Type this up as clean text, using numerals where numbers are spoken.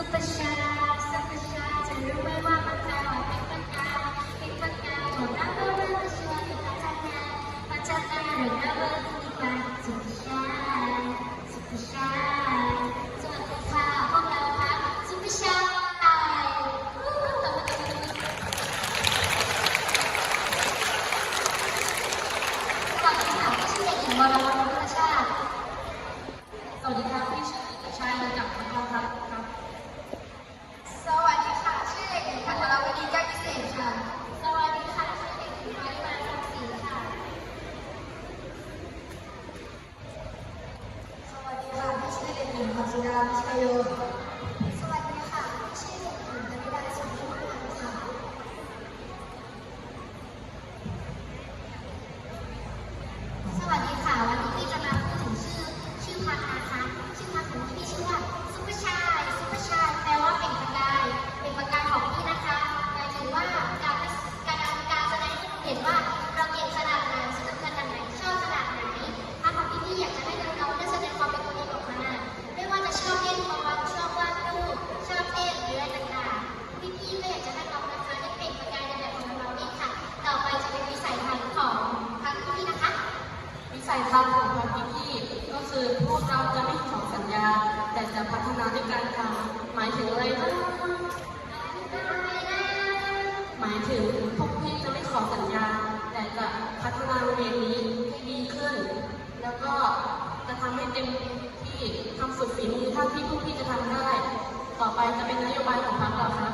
ซุปเปอร์ชาซุปเปอร์ชาจะรู้ไหมว่ามันแปลว่าเป็นปากกาของเราเริ่มชวนพัฒนาหรือเราเริ่มมีการซุปเปอร์ชาซุปเปอร์ชาสวัสดีค่ะพวกเราค่ะซุปเปอร์ชาสวัสดีค่ะพี่ชื่อเด็กหญิงวรวรรณพุทธชาติสวัสดีครับพี่ชื่อชายมาจากพัทยาครับสวัสดีค่ะชื่อเด็กหญิงธัญรวดีแก้วพิเศษค่ะสวัสดีค่ะชื่อเด็กหญิงมาริมาทองศรีค่ะสวัสดีค่ะพี่ชื่อเด็กหญิงพัชราวิชัยโยสวัสดีค่ะพี่ชื่อเด็กหญิงกนิดาสุขทุกพันธ์ค่ะสวัสดีค่ะวันนี้พี่จะมาพูดถึงชื่อพักนะคะชื่อพักของพี่ชื่อว่าซุปเปอร์ชายซุปเปอร์ชายแปลว่าเป็นประกายของพี่นะคะหมายถึงว่าการแสดงให้เห็นว่าเราเก่งขนาดไหนสนุกขนาดไหนชอบขนาดไหนพักของพี่อยากจะให้น้องๆได้แสดงความเป็นตัวเองออกมาไม่ว่าจะชอบเล่นบอลชอบวาดรูปชอบเต้นหรืออะไรต่างๆพี่ก็อยากจะให้น้องนะคะได้เป็นประกายในแบบของเราเองค่ะต่อไปจะเป็นวิสัยทัศน์ของพักพี่นะคะวิสัยทัศน์ของพี่ก็คือพวกเราจะไม่ขอสัญญาแต่จะพัฒนาด้วยการทำหมายถึงอะไรนะหมายถึงพวกพี่จะไม่ขอสัญญาแต่จะพัฒนาโรงเรียนนี้ให้ดีขึ้นแล้วก็จะทำให้เต็มที่ทำสุดฝีมือเท่าที่พวกพี่จะทำได้ต่อไปจะเป็นนโยบายของพรรคเราครับ